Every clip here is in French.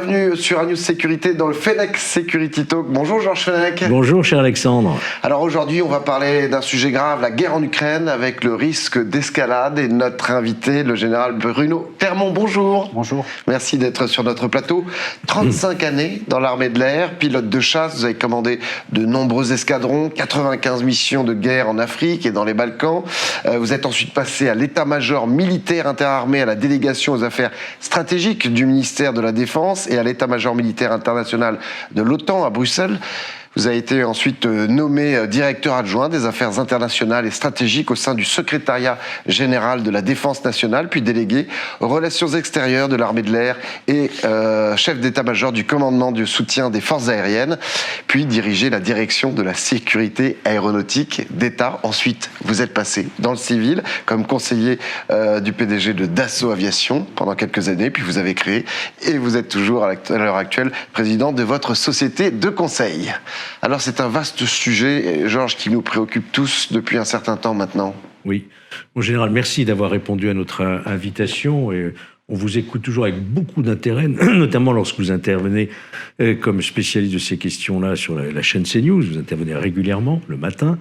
bienvenue sur A News Sécurité dans le Fenech Security Talk. Bonjour Georges Fenech. Bonjour cher Alexandre. Alors aujourd'hui on va parler d'un sujet grave, la guerre en Ukraine avec le risque d'escalade et notre invité, le général Bruno Clermont. Bonjour. Bonjour. Merci d'être sur notre plateau. 35 années dans l'armée de l'air, pilote de chasse, vous avez commandé de nombreux escadrons, 95 missions de guerre en Afrique et dans les Balkans. Vous êtes ensuite passé à l'état-major militaire interarmé, à la délégation aux affaires stratégiques du ministère de la Défense et à l'état-major militaire international de l'OTAN à Bruxelles. Vous avez été ensuite nommé directeur adjoint des affaires internationales et stratégiques au sein du secrétariat général de la Défense nationale, puis délégué aux relations extérieures de l'armée de l'air et chef d'état-major du commandement du soutien des forces aériennes, puis dirigé la direction de la sécurité aéronautique d'État. Ensuite, vous êtes passé dans le civil comme conseiller du PDG de Dassault Aviation pendant quelques années, puis vous avez créé et vous êtes toujours à l'heure actuelle président de votre société de conseil. Alors c'est un vaste sujet, Georges, qui nous préoccupe tous depuis un certain temps maintenant. Oui. Mon général, merci d'avoir répondu à notre invitation. Et on vous écoute toujours avec beaucoup d'intérêt, notamment lorsque vous intervenez comme spécialiste de ces questions-là sur la chaîne CNews. Vous intervenez régulièrement le matin.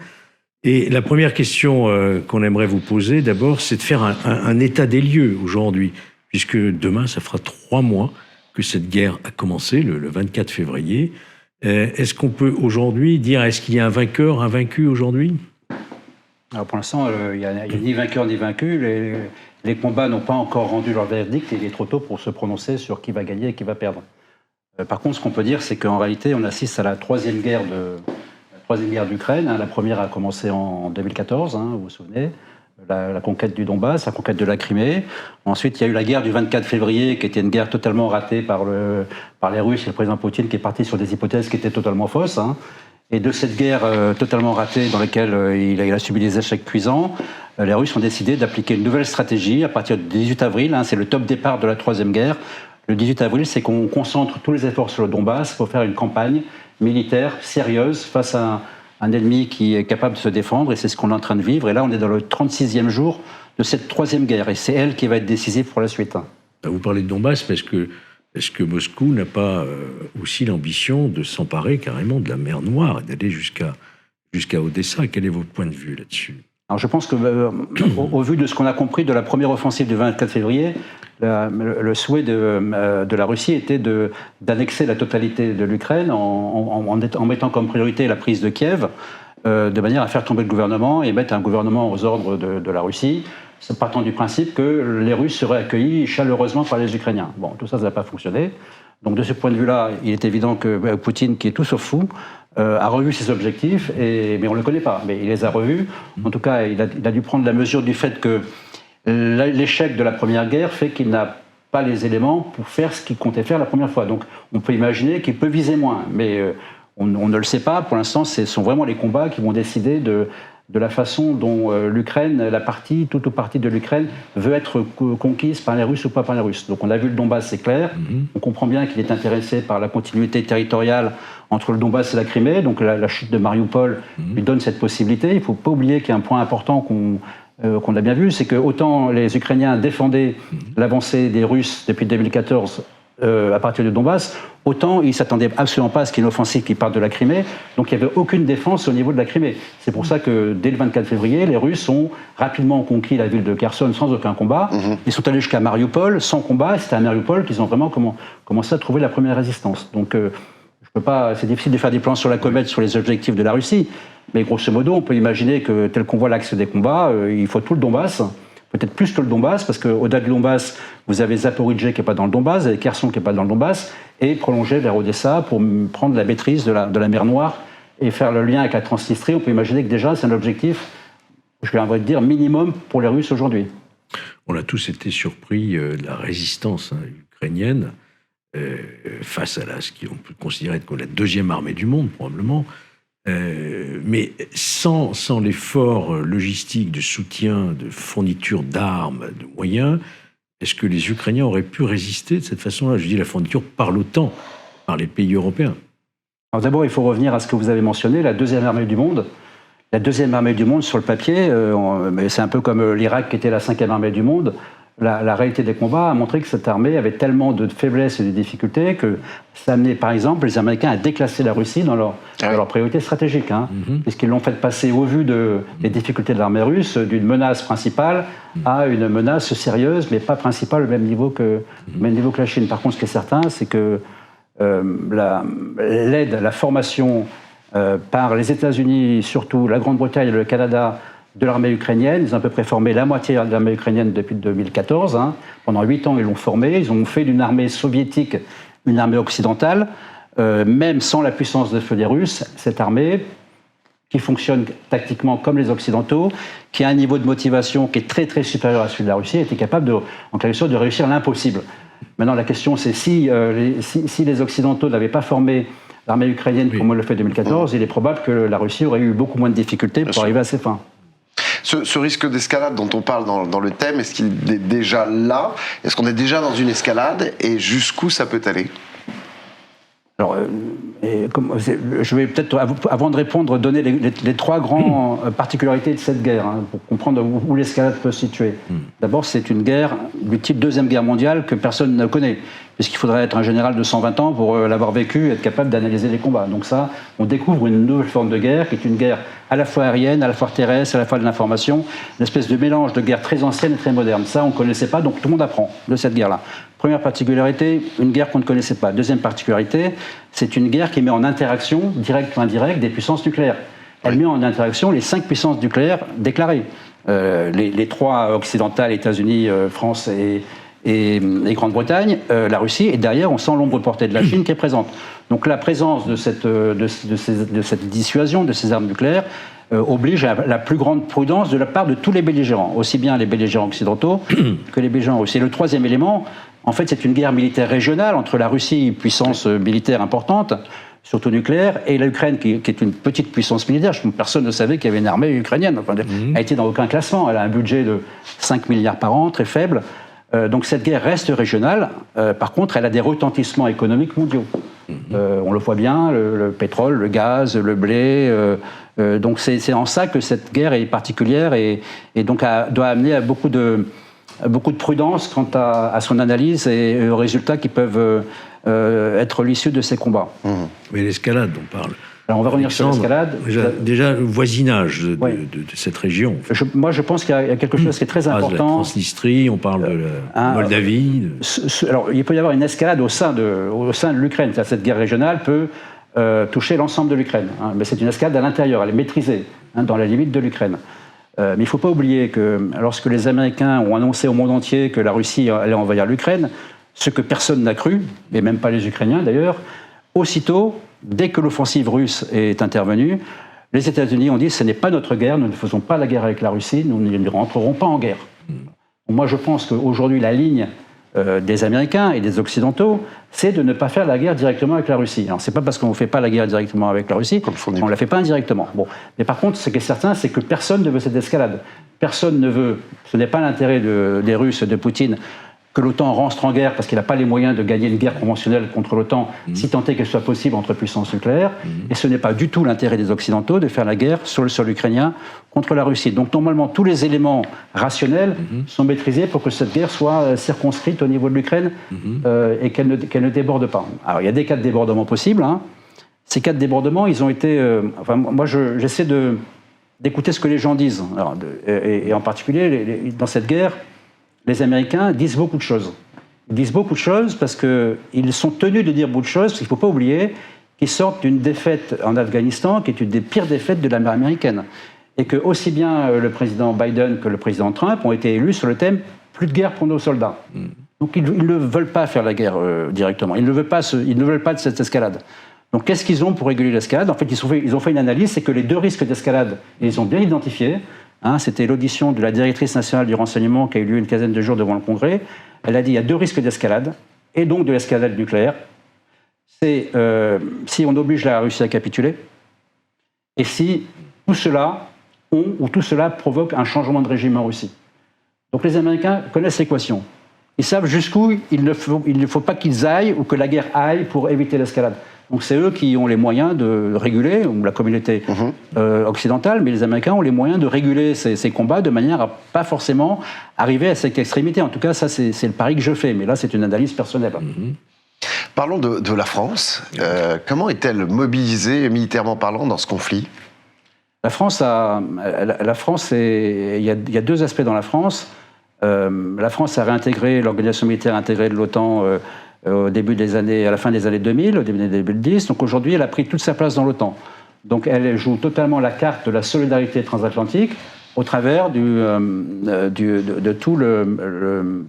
Et la première question qu'on aimerait vous poser, d'abord, c'est de faire un état des lieux aujourd'hui, puisque demain, ça fera 3 mois que cette guerre a commencé, le 24 février. Est-ce qu'on peut aujourd'hui dire, est-ce qu'il y a un vainqueur, un vaincu aujourd'hui ? Alors pour l'instant, il n'y a ni vainqueur ni vaincu. Les combats n'ont pas encore rendu leur verdict et il est trop tôt pour se prononcer sur qui va gagner et qui va perdre. Par contre, ce qu'on peut dire, c'est qu'en réalité, on assiste à la troisième guerre d'Ukraine. La première a commencé en 2014, vous vous souvenez, la conquête du Donbass, la conquête de la Crimée. Ensuite, il y a eu la guerre du 24 février, qui était une guerre totalement ratée par les Russes et le président Poutine, qui est parti sur des hypothèses qui étaient totalement fausses. Et de cette guerre totalement ratée, dans laquelle il a subi des échecs cuisants, les Russes ont décidé d'appliquer une nouvelle stratégie à partir du 18 avril. C'est le top départ de la troisième guerre. Le 18 avril, c'est qu'on concentre tous les efforts sur le Donbass pour faire une campagne militaire sérieuse face à un ennemi qui est capable de se défendre, et c'est ce qu'on est en train de vivre. Et là, on est dans le 36e jour de cette troisième guerre, et c'est elle qui va être décisive pour la suite. Vous parlez de Donbass, parce que est-ce que Moscou n'a pas aussi l'ambition de s'emparer carrément de la mer Noire et d'aller jusqu'à Odessa ? Quel est votre point de vue là-dessus ? Alors je pense que, au vu de ce qu'on a compris de la première offensive du 24 février, le souhait de la Russie était d'annexer la totalité de l'Ukraine en mettant comme priorité la prise de Kiev, de manière à faire tomber le gouvernement et mettre un gouvernement aux ordres de la Russie, partant du principe que les Russes seraient accueillis chaleureusement par les Ukrainiens. Bon, tout ça n'a pas fonctionné. Donc de ce point de vue-là, il est évident que Poutine, qui est tout sauf fou, a revu ses objectifs, mais on ne le connaît pas, mais il les a revus. En tout cas, il a dû prendre la mesure du fait que l'échec de la première guerre fait qu'il n'a pas les éléments pour faire ce qu'il comptait faire la première fois. Donc on peut imaginer qu'il peut viser moins, mais on ne le sait pas. Pour l'instant, ce sont vraiment les combats qui vont décider de la façon dont l'Ukraine, toute ou partie de l'Ukraine, veut être conquise par les Russes ou pas par les Russes. Donc on a vu le Donbass, c'est clair. On comprend bien qu'il est intéressé par la continuité territoriale entre le Donbass et la Crimée. Donc la chute de Mariupol lui donne cette possibilité. Il ne faut pas oublier qu'il y a un point important qu'on a bien vu, c'est que autant les Ukrainiens défendaient l'avancée des Russes depuis 2014 à partir du Donbass, autant ils ne s'attendaient absolument pas à ce qu'il y ait une offensive qui parte de la Crimée, donc il n'y avait aucune défense au niveau de la Crimée. C'est pour ça que dès le 24 février, les Russes ont rapidement conquis la ville de Kherson sans aucun combat. Ils sont allés jusqu'à Mariupol sans combat, c'était à Mariupol qu'ils ont vraiment commencé à trouver la première résistance. Donc c'est difficile de faire des plans sur la comète sur les objectifs de la Russie, mais grosso modo, on peut imaginer que tel qu'on voit l'axe des combats, il faut tout le Donbass, peut-être plus que le Donbass, parce qu'au-delà du Donbass, vous avez Zaporijjie qui n'est pas dans le Donbass, vous avez Kherson qui n'est pas dans le Donbass, et prolonger vers Odessa pour prendre la maîtrise de la mer Noire et faire le lien avec la Transnistrie. On peut imaginer que déjà, c'est un objectif, je vais dire, minimum pour les Russes aujourd'hui. On a tous été surpris de la résistance ukrainienne face à ce qu'on peut considérer comme la deuxième armée du monde, probablement. Mais sans l'effort logistique de soutien, de fourniture d'armes, de moyens, est-ce que les Ukrainiens auraient pu résister de cette façon-là ? Je dis la fourniture par l'OTAN, par les pays européens. Alors d'abord, il faut revenir à ce que vous avez mentionné, la deuxième armée du monde. La deuxième armée du monde, sur le papier, c'est un peu comme l'Irak qui était la cinquième armée du monde. la réalité des combats a montré que cette armée avait tellement de faiblesses et de difficultés que ça amenait, par exemple, les Américains à déclasser la Russie dans leur priorité stratégique, puisqu'ils l'ont fait passer, au vu des difficultés de l'armée russe, d'une menace principale à une menace sérieuse, mais pas principale au même niveau que la Chine. Par contre, ce qui est certain, c'est que l'aide, la formation par les États-Unis, surtout la Grande-Bretagne et le Canada, de l'armée ukrainienne. Ils ont à peu près formé la moitié de l'armée ukrainienne depuis 2014. Pendant 8 ans, ils l'ont formée. Ils ont fait d'une armée soviétique une armée occidentale. Même sans la puissance de feu des Russes, cette armée, qui fonctionne tactiquement comme les Occidentaux, qui a un niveau de motivation qui est très très supérieur à celui de la Russie, était capable en quelque sorte de réussir l'impossible. Maintenant, la question, c'est si les Occidentaux n'avaient pas formé l'armée ukrainienne comme on le fait en 2014, il est probable que la Russie aurait eu beaucoup moins de difficultés pour arriver à ses fins. Ce risque d'escalade dont on parle dans le thème, est-ce qu'il est déjà là? Est-ce qu'on est déjà dans une escalade? Et jusqu'où ça peut aller? Alors, je vais peut-être, avant de répondre, donner les 3 grandes particularités de cette guerre, pour comprendre où l'escalade peut se situer. D'abord, c'est une guerre du type Deuxième Guerre mondiale que personne ne connaît, puisqu'il faudrait être un général de 120 ans pour l'avoir vécu et être capable d'analyser les combats. Donc ça, on découvre une nouvelle forme de guerre, qui est une guerre à la fois aérienne, à la fois terrestre, à la fois de l'information, une espèce de mélange de guerre très ancienne et très moderne. Ça, on ne connaissait pas, donc tout le monde apprend de cette guerre-là. Première particularité, une guerre qu'on ne connaissait pas. Deuxième particularité, c'est une guerre qui met en interaction, directe ou indirecte, des puissances nucléaires. Elle met en interaction les 5 puissances nucléaires déclarées. Les 3 occidentales, États-Unis, France et Grande-Bretagne, la Russie, et derrière, on sent l'ombre portée de la Chine qui est présente. Donc la présence de cette dissuasion, de ces armes nucléaires, oblige à la plus grande prudence de la part de tous les belligérants, aussi bien les belligérants occidentaux que les belligérants russes. Et le troisième élément, en fait, c'est une guerre militaire régionale entre la Russie, puissance militaire importante, surtout nucléaire, et l'Ukraine, qui est une petite puissance militaire. Personne ne savait qu'il y avait une armée ukrainienne. Enfin, elle n'était dans aucun classement. Elle a un budget de 5 milliards par an, très faible. Donc cette guerre reste régionale. Par contre, elle a des retentissements économiques mondiaux. On le voit bien, le pétrole, le gaz, le blé. Donc c'est en ça que cette guerre est particulière et donc doit amener à beaucoup de prudence quant à son analyse et aux résultats qui peuvent être l'issue de ces combats. Mais l'escalade, on parle. Alors on va revenir sur l'escalade. Déjà, le voisinage de cette région. Moi, je pense qu'il y a quelque chose qui est très important. La Transnistrie, on parle de la Moldavie. Alors, il peut y avoir une escalade au sein de l'Ukraine. Cette guerre régionale peut toucher l'ensemble de l'Ukraine. Mais c'est une escalade à l'intérieur, elle est maîtrisée, dans la limite de l'Ukraine. Mais il ne faut pas oublier que lorsque les Américains ont annoncé au monde entier que la Russie allait envahir l'Ukraine, ce que personne n'a cru, et même pas les Ukrainiens d'ailleurs, aussitôt, dès que l'offensive russe est intervenue, les États-Unis ont dit « ce n'est pas notre guerre, nous ne faisons pas la guerre avec la Russie, nous ne rentrerons pas en guerre ». Moi, je pense qu'aujourd'hui, la ligne des Américains et des Occidentaux, c'est de ne pas faire la guerre directement avec la Russie. Alors, c'est pas parce qu'on ne fait pas la guerre directement avec la Russie qu'on ne la fait pas indirectement. Bon. Mais par contre, ce qui est certain, c'est que personne ne veut cette escalade. Personne ne veut, ce n'est pas l'intérêt des Russes, de Poutine, que l'OTAN rentre en guerre parce qu'il n'a pas les moyens de gagner une guerre conventionnelle contre l'OTAN, si tant est qu'elle soit possible entre puissances nucléaires. Et ce n'est pas du tout l'intérêt des Occidentaux de faire la guerre sur le sol ukrainien contre la Russie. Donc normalement, tous les éléments rationnels sont maîtrisés pour que cette guerre soit circonscrite au niveau de l'Ukraine et qu'elle ne déborde pas. Alors il y a des cas de débordement possibles. Ces cas de débordement, ils ont été... moi, j'essaie d'écouter ce que les gens disent. Alors, et en particulier, dans cette guerre, les Américains disent beaucoup de choses. Ils disent beaucoup de choses parce qu'ils sont tenus de dire beaucoup de choses, parce qu'il ne faut pas oublier qu'ils sortent d'une défaite en Afghanistan, qui est une des pires défaites de l'armée américaine. Et que aussi bien le président Biden que le président Trump ont été élus sur le thème « plus de guerre pour nos soldats ». Donc ils ne veulent pas faire la guerre directement, ils ne veulent pas de cette escalade. Donc qu'est-ce qu'ils ont pour réguler l'escalade? En fait, ils ont fait une analyse, c'est que les 2 risques d'escalade, ils ont bien identifiés. C'était l'audition de la directrice nationale du renseignement qui a eu lieu une quinzaine de jours devant le Congrès. Elle a dit qu'il y a 2 risques d'escalade, et donc de l'escalade nucléaire. C'est si on oblige la Russie à capituler, et si tout cela provoque un changement de régime en Russie. Donc les Américains connaissent l'équation. Ils savent jusqu'où il ne faut pas qu'ils aillent ou que la guerre aille pour éviter l'escalade. Donc c'est eux qui ont les moyens de réguler, ou la communauté occidentale, mais les Américains ont les moyens de réguler ces combats de manière à pas forcément arriver à cette extrémité. En tout cas, ça c'est le pari que je fais, mais là c'est une analyse personnelle. Parlons de la France. Comment est-elle mobilisée, militairement parlant, dans ce conflit ? La France, il y a deux aspects dans la France. La France a réintégré, l'organisation militaire intégrée de l'OTAN à la fin des années 2000, au début des années 2010. Donc aujourd'hui, elle a pris toute sa place dans l'OTAN. Donc elle joue totalement la carte de la solidarité transatlantique au travers de tout le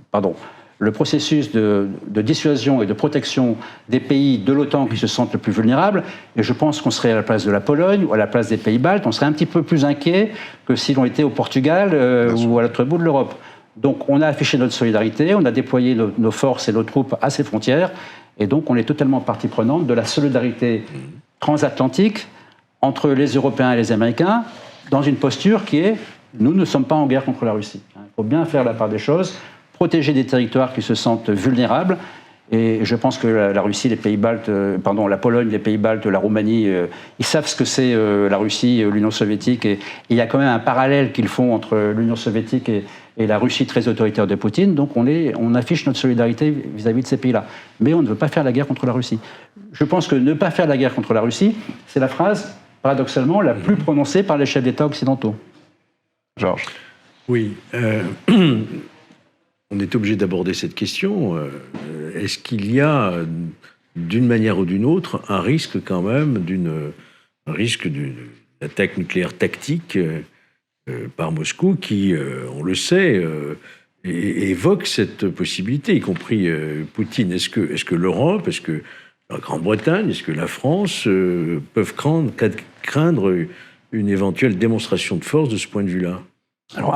processus de dissuasion et de protection des pays de l'OTAN qui se sentent le plus vulnérables. Et je pense qu'on serait à la place de la Pologne ou à la place des Pays-Baltes, on serait un petit peu plus inquiet que si l'on était au Portugal ou à l'autre bout de l'Europe. Donc on a affiché notre solidarité, on a déployé nos forces et nos troupes à ces frontières, et donc on est totalement partie prenante de la solidarité transatlantique entre les Européens et les Américains, dans une posture qui est « nous ne sommes pas en guerre contre la Russie ». Il faut bien faire la part des choses, protéger des territoires qui se sentent vulnérables, et je pense que la Russie, la Pologne, les Pays-Baltes, la Roumanie, ils savent ce que c'est la Russie, l'Union soviétique, et il y a quand même un parallèle qu'ils font entre l'Union soviétique et la Russie très autoritaire de Poutine, donc on affiche notre solidarité vis-à-vis de ces pays-là. Mais on ne veut pas faire la guerre contre la Russie. Je pense que ne pas faire la guerre contre la Russie, c'est la phrase, paradoxalement, la plus prononcée par les chefs d'État occidentaux. Georges. Oui. On est obligé d'aborder cette question. Est-ce qu'il y a, d'une manière ou d'une autre, un risque quand même d'une attaque nucléaire tactique par Moscou qui, on le sait, évoque cette possibilité, y compris Poutine. Est-ce que l'Europe, est-ce que la Grande-Bretagne, est-ce que la France peuvent craindre une éventuelle démonstration de force de ce point de vue-là ? Alors,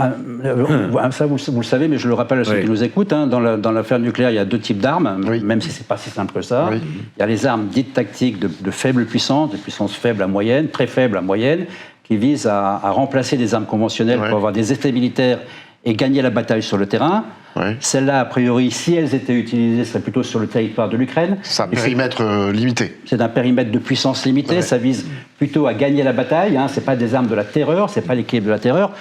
ça vous le savez, mais je le rappelle à ceux qui nous écoutent, dans l'affaire nucléaire, il y a deux types d'armes, même si ce n'est pas si simple que ça. Oui. Il y a les armes dites tactiques de faible puissance, de puissance faible à moyenne, très faible à moyenne, qui visent à remplacer des armes conventionnelles pour avoir des effets militaires et gagner la bataille sur le terrain. Celles-là, a priori, si elles étaient utilisées, seraient plutôt sur le territoire de l'Ukraine. C'est un périmètre limité. C'est un périmètre de puissance limitée, ça vise plutôt à gagner la bataille, ce n'est pas des armes de la terreur, ce n'est pas l'équipe de la terreur.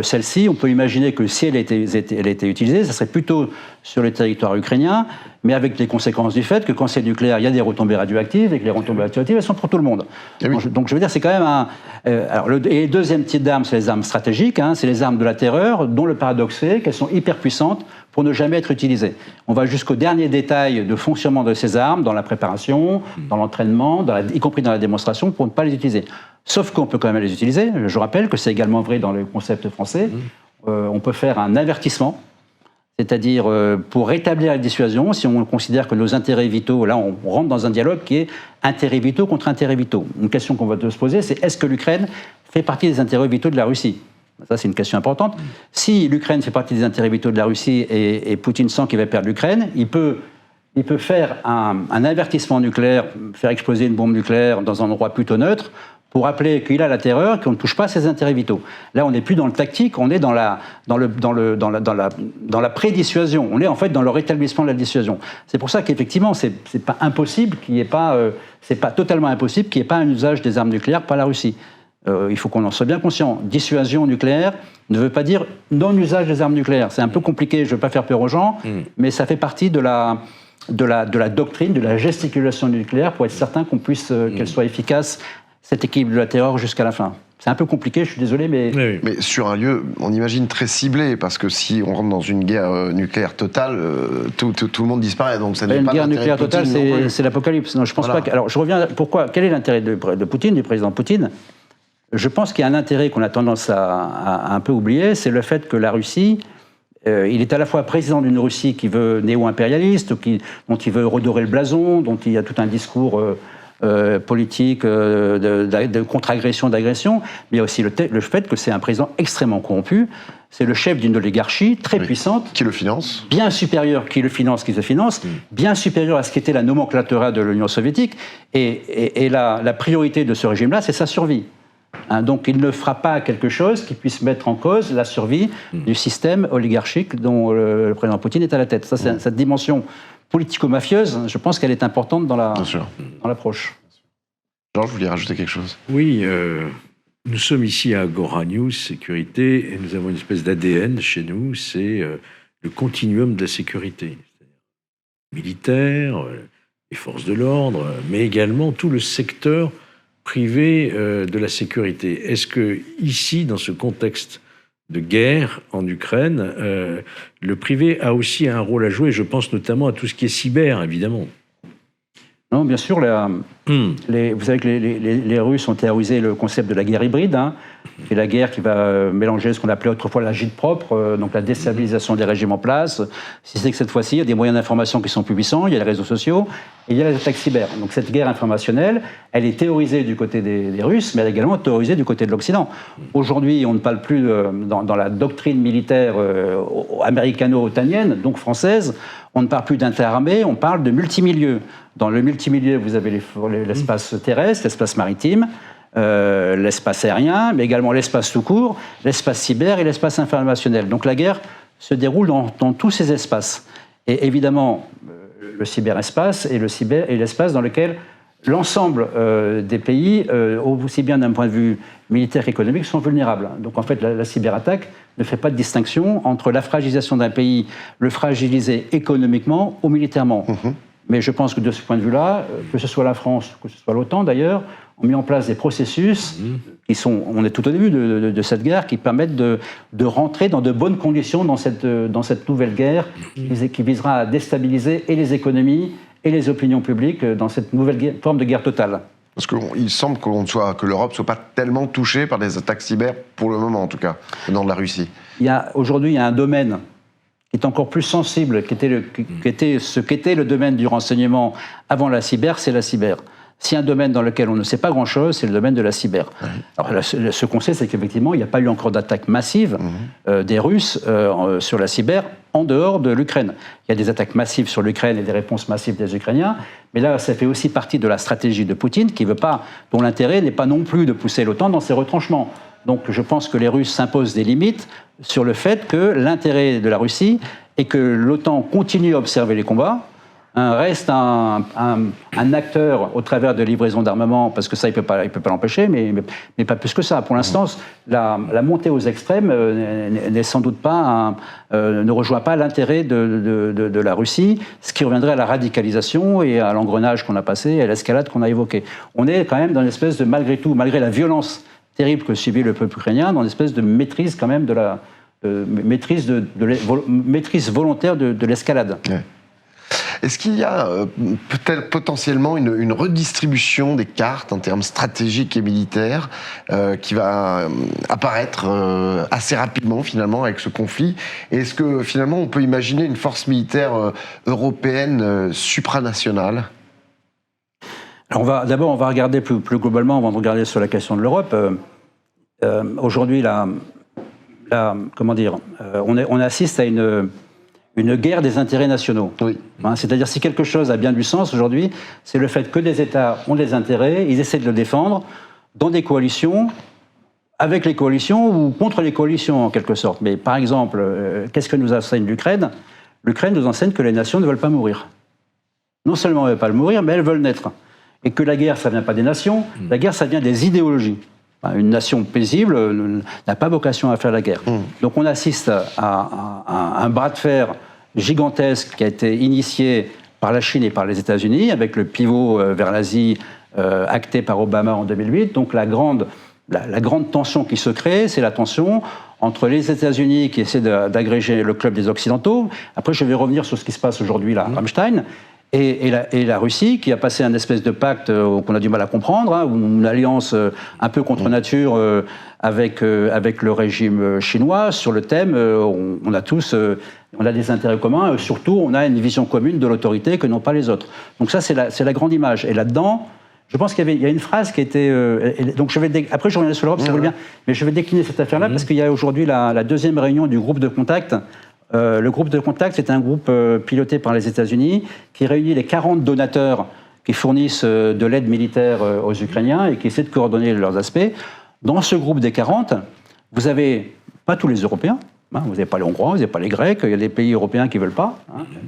Celle-ci, on peut imaginer que si elle était utilisée, ça serait plutôt sur le territoire ukrainien, mais avec les conséquences du fait que quand c'est nucléaire, il y a des retombées radioactives, et que les retombées radioactives, elles sont pour tout le monde. Donc je veux dire, c'est quand même et le deuxième type d'armes, c'est les armes stratégiques, c'est les armes de la terreur, dont le paradoxe est qu'elles sont hyper puissantes pour ne jamais être utilisées. On va jusqu'au dernier détail de fonctionnement de ces armes, dans la préparation, dans l'entraînement, y compris dans la démonstration, pour ne pas les utiliser. Sauf qu'on peut quand même les utiliser. Je rappelle que c'est également vrai dans le concept français. On peut faire un avertissement, c'est-à-dire pour rétablir la dissuasion, si on considère que nos intérêts vitaux, là on rentre dans un dialogue qui est intérêts vitaux contre intérêts vitaux. Une question qu'on va se poser, c'est est-ce que l'Ukraine fait partie des intérêts vitaux de la Russie ? Ça, c'est une question importante. Si l'Ukraine fait partie des intérêts vitaux de la Russie et Poutine sent qu'il va perdre l'Ukraine, il peut faire un avertissement nucléaire, faire exploser une bombe nucléaire dans un endroit plutôt neutre, pour rappeler qu'il a la terreur, qu'on ne touche pas à ses intérêts vitaux. Là, on n'est plus dans le tactique, on est dans la prédissuasion. On est en fait dans le rétablissement de la dissuasion. C'est pour ça qu'effectivement, c'est pas impossible qu'il n'y ait pas, c'est pas totalement impossible qu'il n'y ait pas un usage des armes nucléaires par la Russie. Il faut qu'on en soit bien conscient. Dissuasion nucléaire ne veut pas dire non-usage des armes nucléaires. C'est un peu compliqué, je ne veux pas faire peur aux gens, mais ça fait partie de la doctrine, de la gesticulation nucléaire pour être certain qu'on puisse, qu'elle soit efficace, cette équilibre de la terreur jusqu'à la fin. C'est un peu compliqué, je suis désolé, mais... Mais sur un lieu, on imagine très ciblé, parce que si on rentre dans une guerre nucléaire totale, tout le monde disparaît, donc ça n'est pas une guerre nucléaire totale, c'est l'apocalypse. Non, je pense pas que... Alors, je reviens... Pourquoi ? Quel est l'intérêt de Poutine, du président Poutine ? Je pense qu'il y a un intérêt qu'on a tendance à un peu oublier, c'est le fait que la Russie... il est à la fois président d'une Russie qui veut néo-impérialiste, dont il veut redorer le blason, dont il y a tout un discours... politique de contre-agression, d'agression, mais il y a aussi le fait que c'est un président extrêmement corrompu. C'est le chef d'une oligarchie très puissante. Qui le finance. Bien supérieure, qui le finance, qui se finance, bien supérieure à ce qu'était la nomenclatura de l'Union soviétique. Et la priorité de ce régime-là, c'est sa survie. Donc il ne fera pas quelque chose qui puisse mettre en cause la survie du système oligarchique dont le président Poutine est à la tête. Ça, c'est cette dimension politico-mafieuse, je pense qu'elle est importante dans l'approche. Georges, vous vouliez rajouter quelque chose? Oui, nous sommes ici à Agora News Sécurité et nous avons une espèce d'ADN chez nous, c'est le continuum de la sécurité. Militaire, les forces de l'ordre, mais également tout le secteur privé de la sécurité. Est-ce que ici, dans ce contexte de guerre en Ukraine, le privé a aussi un rôle à jouer? Je pense notamment à tout ce qui est cyber, évidemment. Non, bien sûr, vous savez que les Russes ont théorisé le concept de la guerre hybride, qui est la guerre qui va mélanger ce qu'on appelait autrefois l'agite propre, donc la déstabilisation des régimes en place. Si c'est que cette fois-ci, il y a des moyens d'information qui sont plus puissants, il y a les réseaux sociaux, et il y a les attaques cyber. Donc cette guerre informationnelle, elle est théorisée du côté des Russes, mais elle est également théorisée du côté de l'Occident. Aujourd'hui, on ne parle plus dans la doctrine militaire américano-otanienne, donc française, on ne parle plus d'interarmée, on parle de multimilieux. Dans le multimilieu, vous avez l'espace terrestre, l'espace maritime, l'espace aérien, mais également l'espace tout court, l'espace cyber et l'espace informationnel. Donc la guerre se déroule dans tous ces espaces. Et évidemment, le cyberespace est l'espace dans lequel l'ensemble des pays, aussi bien d'un point de vue militaire qu'économique, sont vulnérables. Donc en fait, la cyberattaque ne fait pas de distinction entre la fragilisation d'un pays, le fragiliser économiquement ou militairement. Mais je pense que de ce point de vue-là, que ce soit la France, que ce soit l'OTAN d'ailleurs, ont mis en place des processus qui sont, on est tout au début de cette guerre, qui permettent de rentrer dans de bonnes conditions dans cette nouvelle guerre qui visera à déstabiliser et les économies et les opinions publiques dans cette nouvelle forme de guerre totale. Parce qu'il semble que l'Europe ne soit pas tellement touchée par des attaques cyber, pour le moment en tout cas, venant de la Russie. Aujourd'hui, il y a un domaine qui est encore plus sensible, qui était ce qu'était le domaine du renseignement avant la cyber, c'est la cyber. S'il y a un domaine dans lequel on ne sait pas grand-chose, c'est le domaine de la cyber. Alors, ce qu'on sait, c'est qu'effectivement, il n'y a pas eu encore d'attaque massive des Russes sur la cyber en dehors de l'Ukraine. Il y a des attaques massives sur l'Ukraine et des réponses massives des Ukrainiens, mais là, ça fait aussi partie de la stratégie de Poutine, dont l'intérêt n'est pas non plus de pousser l'OTAN dans ses retranchements. Donc je pense que les Russes s'imposent des limites sur le fait que l'intérêt de la Russie est que l'OTAN continue à observer les combats, reste un acteur au travers de livraisons d'armement, parce que ça, il peut pas l'empêcher, mais pas plus que ça. Pour l'instant, la montée aux extrêmes n'est sans doute pas ne rejoint pas l'intérêt de la Russie, ce qui reviendrait à la radicalisation et à l'engrenage qu'on a passé, et à l'escalade qu'on a évoquée. On est quand même dans une espèce de, malgré tout, malgré la violence terrible que subit le peuple ukrainien, dans une espèce de maîtrise quand même maîtrise volontaire de l'escalade. Ouais. Est-ce qu'il y a peut-être potentiellement une redistribution des cartes en termes stratégiques et militaires qui va apparaître assez rapidement finalement avec ce conflit? Et est-ce que finalement on peut imaginer une force militaire européenne supranationale? Alors d'abord, on va regarder plus globalement, avant de regarder sur la question de l'Europe. Aujourd'hui, on assiste à une guerre des intérêts nationaux. Oui. C'est-à-dire, si quelque chose a bien du sens aujourd'hui, c'est le fait que des États ont des intérêts, ils essaient de le défendre dans des coalitions, avec les coalitions ou contre les coalitions en quelque sorte. Mais par exemple, qu'est-ce que nous enseigne l'Ukraine? L'Ukraine nous enseigne que les nations ne veulent pas mourir. Non seulement elles ne veulent pas mourir, mais elles veulent naître. Et que la guerre, ça ne vient pas des nations, la guerre, ça vient des idéologies. Une nation paisible n'a pas vocation à faire la guerre. Donc on assiste à un bras de fer gigantesque qui a été initié par la Chine et par les États-Unis, avec le pivot vers l'Asie acté par Obama en 2008. Donc la grande tension qui se crée, c'est la tension entre les États-Unis qui essaient d'agréger le club des Occidentaux. Après, je vais revenir sur ce qui se passe aujourd'hui là, à Ramstein. Et la Russie, qui a passé un espèce de pacte qu'on a du mal à comprendre, ou une alliance un peu contre nature avec le régime chinois, sur le thème, on a des intérêts communs, surtout on a une vision commune de l'autorité que n'ont pas les autres. Donc ça, c'est la grande image. Et là-dedans, je pense qu'il y a une phrase qui était... donc après, je reviendrai sur l'Europe, si vous voulez bien, mais je vais décliner cette affaire-là, parce qu'il y a aujourd'hui la deuxième réunion du groupe de contact. Le groupe de contact, c'est un groupe piloté par les États-Unis qui réunit les 40 donateurs qui fournissent de l'aide militaire aux Ukrainiens et qui essaient de coordonner leurs aspects. Dans ce groupe des 40, vous n'avez pas tous les Européens, vous n'avez pas les Hongrois, vous n'avez pas les Grecs, il y a des pays européens qui ne veulent pas.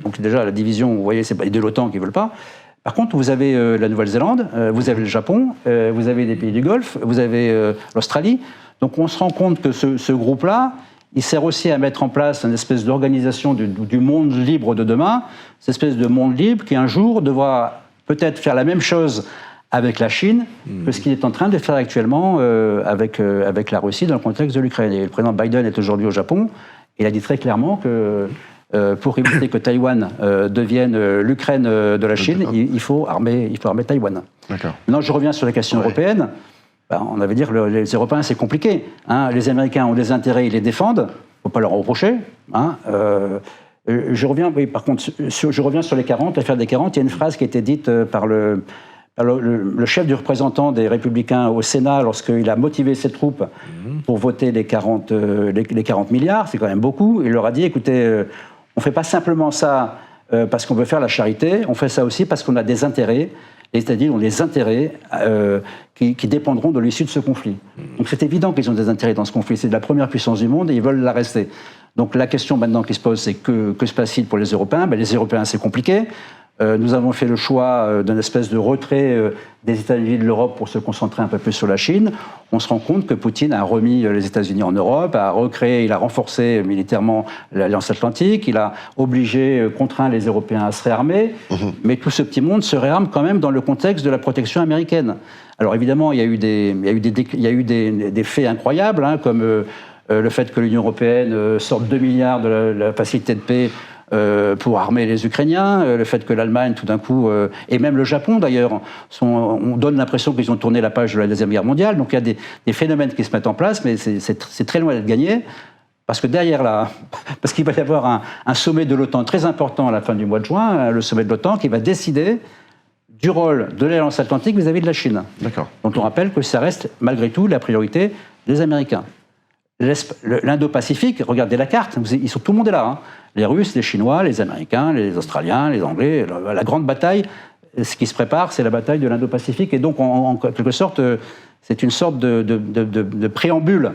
Donc déjà, la division, vous voyez, c'est pas de l'OTAN qui ne veulent pas. Par contre, vous avez la Nouvelle-Zélande, vous avez le Japon, vous avez des pays du Golfe, vous avez l'Australie. Donc on se rend compte que ce groupe-là, il sert aussi à mettre en place une espèce d'organisation du monde libre de demain, cette espèce de monde libre qui un jour devra peut-être faire la même chose avec la Chine que ce qu'il est en train de faire actuellement avec la Russie dans le contexte de l'Ukraine. Et le président Biden est aujourd'hui au Japon. Il a dit très clairement que pour éviter que Taïwan devienne l'Ukraine de la Chine, il faut armer Taïwan. Maintenant, je reviens sur la question européenne. Ben, on avait dit que les Européens, c'est compliqué. Hein. Les Américains ont des intérêts, ils les défendent. Il ne faut pas leur reprocher. Hein. Je reviens sur les 40, l'affaire des 40. Il y a une phrase qui a été dite par le chef du représentant des Républicains au Sénat lorsqu'il a motivé ses troupes pour voter les 40 milliards. C'est quand même beaucoup. Il leur a dit, écoutez, on ne fait pas simplement ça parce qu'on veut faire la charité, on fait ça aussi parce qu'on a des intérêts. Les États-Unis ont des intérêts qui dépendront de l'issue de ce conflit. Donc c'est évident qu'ils ont des intérêts dans ce conflit. C'est de la première puissance du monde et ils veulent la rester. Donc la question maintenant qui se pose, c'est que se passe-t-il pour les Européens? Ben, les Européens, c'est compliqué. Nous avons fait le choix d'une espèce de retrait des États-Unis de l'Europe pour se concentrer un peu plus sur la Chine. On se rend compte que Poutine a remis les États-Unis en Europe, il a renforcé militairement l'Alliance Atlantique, il a contraint les Européens à se réarmer, mais tout ce petit monde se réarme quand même dans le contexte de la protection américaine. Alors évidemment, il y a eu des faits incroyables, hein, comme le fait que l'Union européenne sorte 2 milliards de la facilité de paix pour armer les Ukrainiens, le fait que l'Allemagne, tout d'un coup, et même le Japon d'ailleurs, on donne l'impression qu'ils ont tourné la page de la Deuxième Guerre mondiale. Donc il y a des phénomènes qui se mettent en place, mais c'est très loin d'être gagné, parce que parce qu'il va y avoir un sommet de l'OTAN très important à la fin du mois de juin, le sommet de l'OTAN, qui va décider du rôle de l'Alliance Atlantique vis-à-vis de la Chine. D'accord. Donc on rappelle que ça reste malgré tout la priorité des Américains. L'Indo-Pacifique, regardez la carte, tout le monde est là. Hein. Les Russes, les Chinois, les Américains, les Australiens, les Anglais. La grande bataille, ce qui se prépare, c'est la bataille de l'Indo-Pacifique. Et donc, en quelque sorte, c'est une sorte de préambule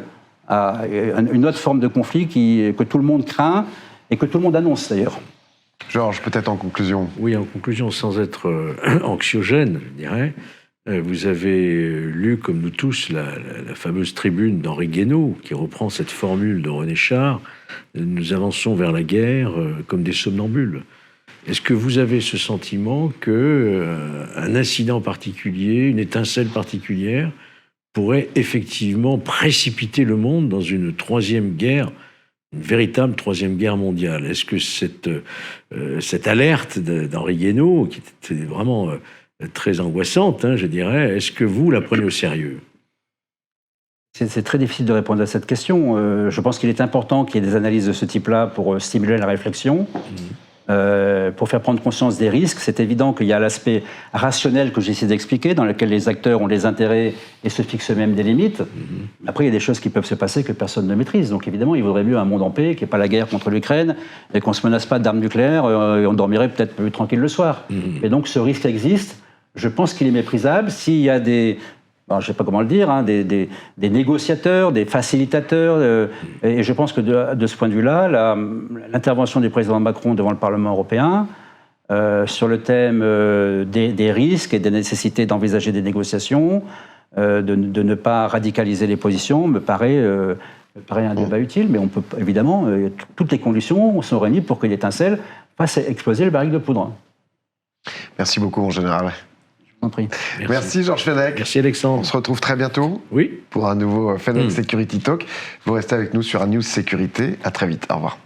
à une autre forme de conflit que tout le monde craint et que tout le monde annonce d'ailleurs. Georges, peut-être en conclusion. Oui, en conclusion, sans être anxiogène, je dirais. Vous avez lu, comme nous tous, la fameuse tribune d'Henri Guénaud, qui reprend cette formule de René Char. Nous avançons vers la guerre comme des somnambules. Est-ce que vous avez ce sentiment qu'un incident particulier, une étincelle particulière, pourrait effectivement précipiter le monde dans une troisième guerre, une véritable troisième guerre mondiale? Est-ce que cette alerte d'Henri Guénaud, qui était vraiment très angoissante, hein, je dirais, est-ce que vous la prenez au sérieux? C'est très difficile de répondre à cette question. Je pense qu'il est important qu'il y ait des analyses de ce type-là pour stimuler la réflexion, pour faire prendre conscience des risques. C'est évident qu'il y a l'aspect rationnel que j'essaie d'expliquer, dans lequel les acteurs ont des intérêts et se fixent eux-mêmes des limites. Après, il y a des choses qui peuvent se passer que personne ne maîtrise. Donc évidemment, il vaudrait mieux un monde en paix, qu'il n'y ait pas la guerre contre l'Ukraine, et qu'on ne se menace pas d'armes nucléaires, et on dormirait peut-être plus tranquille le soir. Et donc ce risque existe. Je pense qu'il est méprisable. S'il y a je ne sais pas comment le dire, hein, des négociateurs, des facilitateurs, et je pense que de ce point de vue-là, l'intervention du président Macron devant le Parlement européen sur le thème des risques et des nécessités d'envisager des négociations, de ne pas radicaliser les positions, me paraît un débat utile, mais on peut évidemment, toutes les conditions sont réunies pour que l'étincelle fasse exploser le baril de poudre. Merci beaucoup, mon général. Merci Georges Fenech. Merci Alexandre. On se retrouve très bientôt pour un nouveau Fenech Security Talk. Vous restez avec nous sur un News Sécurité. À très vite. Au revoir.